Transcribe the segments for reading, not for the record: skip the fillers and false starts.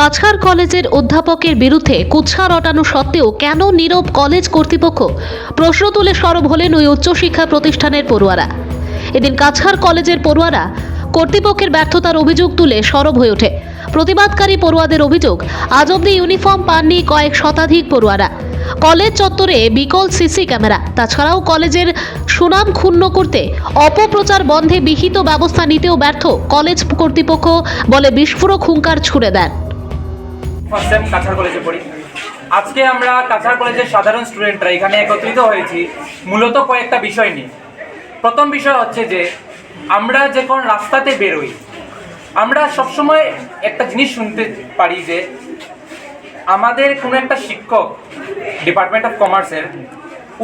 কাছাড় কলেজের অধ্যাপকের বিরুদ্ধে কুৎসা রটানো সত্ত্বেও কেন নীরব কলেজ কর্তৃপক্ষ? প্রশ্ন তুলে সরব হলেন ওই উচ্চশিক্ষা প্রতিষ্ঠানের পড়ুয়ারা। এদিন কাছাড় কলেজের পড়ুয়ারা কর্তৃপক্ষের ব্যর্থতার অভিযোগ তুলে সরব হয়ে ওঠে। প্রতিবাদকারী পড়ুয়াদের অভিযোগ, আজ অবধি ইউনিফর্ম পাননি কয়েক শতাধিক পড়ুয়ারা। কলেজ চত্বরে বিকল সিসি ক্যামেরা, তাছাড়াও কলেজের সুনাম ক্ষুণ্ণ করতে অপপ্রচার বন্ধে বিহিত ব্যবস্থা নিতেও ব্যর্থ কলেজ কর্তৃপক্ষ বলে বিস্ফোরক হুঙ্কার ছুড়ে দেন। কাছাড় কলেজে পড়ি। আজকে আমরা কাছাড় কলেজের সাধারণ স্টুডেন্টরা এখানে একত্রিত হয়েছি মূলত কয়েকটা বিষয় নিয়ে। প্রথম বিষয় হচ্ছে যে আমরা যখন রাস্তাতে বেরোই, আমরা সবসময় একটা জিনিস শুনতে পারি যে আমাদের কোনো একটা শিক্ষক ডিপার্টমেন্ট অফ কমার্সের,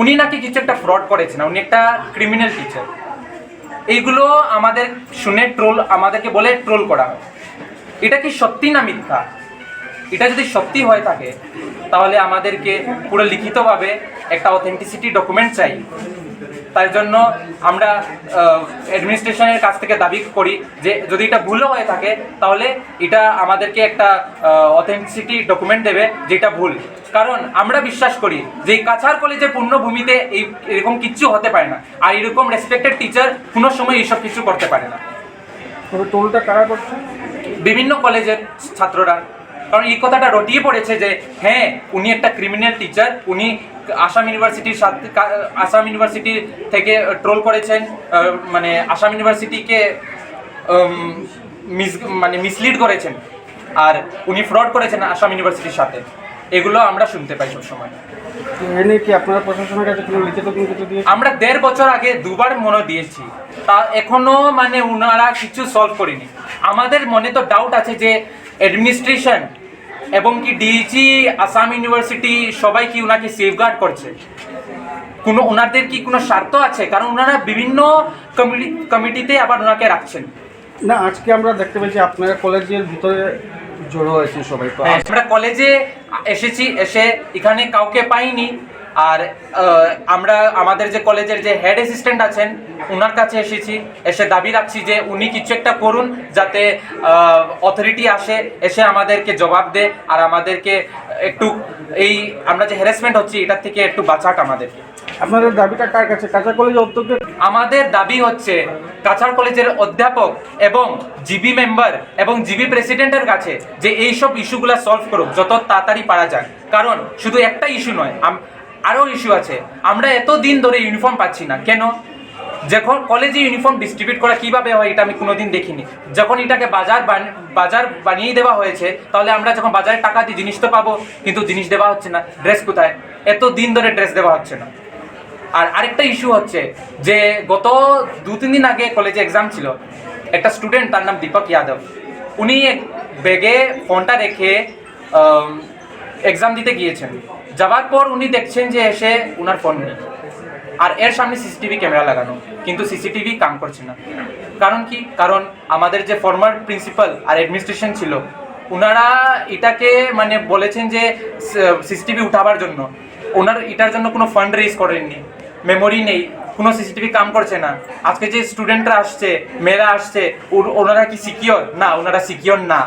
উনি নাকি কিছু একটা ফ্রড করেছেন, উনি একটা ক্রিমিনাল টিচার। এইগুলো আমাদের শুনে আমাদেরকে বলে ট্রোল করা হয়। এটা কি সত্যি না মিথ্যা? এটা যদি সত্যি হয়ে থাকে তাহলে আমাদেরকে পুরো লিখিতভাবে একটা অথেন্টিসিটি ডকুমেন্ট চাই। তার জন্য আমরা অ্যাডমিনিস্ট্রেশনের কাছ থেকে দাবি করি যে যদি এটা ভুলও হয়ে থাকে তাহলে এটা আমাদেরকে একটা অথেন্টিসিটি ডকুমেন্ট দেবে যেটা ভুল। কারণ আমরা বিশ্বাস করি যে কাছাড় কলেজের পূর্ণভূমিতে এরকম কিচ্ছু হতে পারে না, আর এরকম রেসপেক্টেড টিচার কোনো সময় এইসব কিছু করতে পারে না। টোলটা কারা করছে? বিভিন্ন কলেজের ছাত্ররা। কারণ এই কথাটা রটিয়ে পড়েছে যে হ্যাঁ, উনি একটা ক্রিমিনাল টিচার, উনি আসাম ইউনিভার্সিটি থেকে ট্রোল করেছেন, মানে আসাম ইউনিভার্সিটিকে মিসলিড করেছেন, আর উনি ফ্রড করেছেন আসাম ইউনিভার্সিটির সাথে। এগুলো আমরা শুনতে পাই সবসময়। এনে কি আপনারা প্রশাসনের কাছে কোনো লিখিত কিছু দিয়েছেন? আমরা 1.5 বছর আগে দুবার মনে দিয়েছি, তা এখনো ওনারা কিছু সলভ করেনি। আমাদের মনে তো ডাউট আছে যে অ্যাডমিনিস্ট্রেশন এবং কি ডিজি আসাম ইউনিভার্সিটি সবাই কি ওনাকে সেফগার্ড করছে, ওনাদের কি কোনো স্বার্থ আছে? কারণ ওনারা বিভিন্ন কমিটিতে আবার ওনাকে রাখছেন না। আজকে আমরা দেখতে পেয়েছি আপনারা কলেজের ভিতরে জড়ো হয়েছে সবাই। তো আমরা কলেজে এসেছি, এসে এখানে কাউকে পাইনি। আর আমরা আমাদের যে কলেজের যে হেড অ্যাসিস্ট্যান্ট আছেন ওনার কাছে এসেছি, এসে দাবি রাখছি যে উনি কিছু একটা করুন যাতে অথরিটি এসে আমাদেরকে জবাব দেয় আর আমাদেরকে একটু এই আমরা যে হ্যারাসমেন্ট হচ্ছে এটার থেকে একটু বাঁচাক আমাদেরকে। আপনাদের দাবিটা কার কাছে? কাছাড় কলেজের অধ্যক্ষ? আমাদের দাবি হচ্ছে কাছাড় কলেজের অধ্যাপক এবং জিবি মেম্বার এবং জিবি প্রেসিডেন্টের কাছে যে এইসব ইস্যুগুলো সলভ করুক যত তাড়াতাড়ি পারা যায়। কারণ শুধু একটা ইস্যু নয়, আরও ইস্যু আছে। আমরা এতদিন ধরে ইউনিফর্ম পাচ্ছি না কেন? যখন কলেজে ইউনিফর্ম ডিস্ট্রিবিউট করা কীভাবে হয় এটা আমি কোনোদিন দেখিনি। যখন এটাকে বাজার বানিয়ে দেওয়া হয়েছে, তাহলে আমরা যখন বাজারে টাকা দিই জিনিস তো পাবো, কিন্তু জিনিস দেওয়া হচ্ছে না। ড্রেস কোথায়? এতদিন ধরে ড্রেস দেওয়া হচ্ছে না। আর আরেকটা ইস্যু হচ্ছে যে গত 2-3 দিন আগে কলেজে এক্সাম ছিল, একটা স্টুডেন্ট, তার নাম দীপক যাদব, উনি ব্যাগে ফোনটা রেখে এক্সাম দিতে গিয়েছেন। যাওয়ার পর উনি দেখছেন যে এসে ওনার ফোন নেই, আর এর সামনে সিসিটিভি ক্যামেরা লাগানো, কিন্তু সিসিটিভি কাম করছে না। কারণ কি? কারণ আমাদের যে ফর্মার প্রিন্সিপাল আর অ্যাডমিনিস্ট্রেশন ছিল ওনারা এটাকে বলেছেন যে সিসিটিভি উঠাবার জন্য, ওনার এটার জন্য কোনো ফান্ড রেজ করেননি, মেমোরি নেই, কোনো সিসিটিভি কাম করছে না। আজকে যে স্টুডেন্টরা আসছে, মেয়েরা আসছে, ওনারা কি সিকিওর? না, ওনারা সিকিওর না,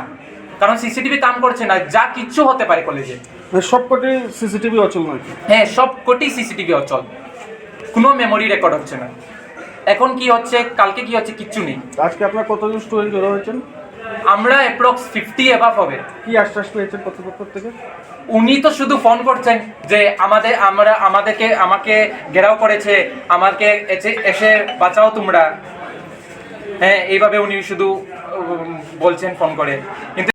কারণ সিসিটিভি কাম করছে না। যা কিচ্ছু হতে পারে কলেজে। সবকটি সিসিটিভি অচল নয়? হ্যাঁ, সবকটি সিসিটিভি অচল, কোনো মেমোরি রেকর্ড হচ্ছে না। এখন কি হচ্ছে, কালকে কি হচ্ছে, কিচ্ছু নেই। আজকে আপনার কতজন স্টুডেন্ট জড়ো হয়েছেন? আমরা অ্যাপ্রক্স 50 অ্যাবাভ হবে। কি আশ্বাস পেয়েছেন কর্তৃপক্ষ থেকে? উনি তো শুধু ফোন করছেন যে আমাকে ঘেরাও করেছে, আমাকে এসে বাঁচাও তোমরা। হ্যাঁ, এইভাবে উনি শুধু বলছেন ফোন করে, কিন্তু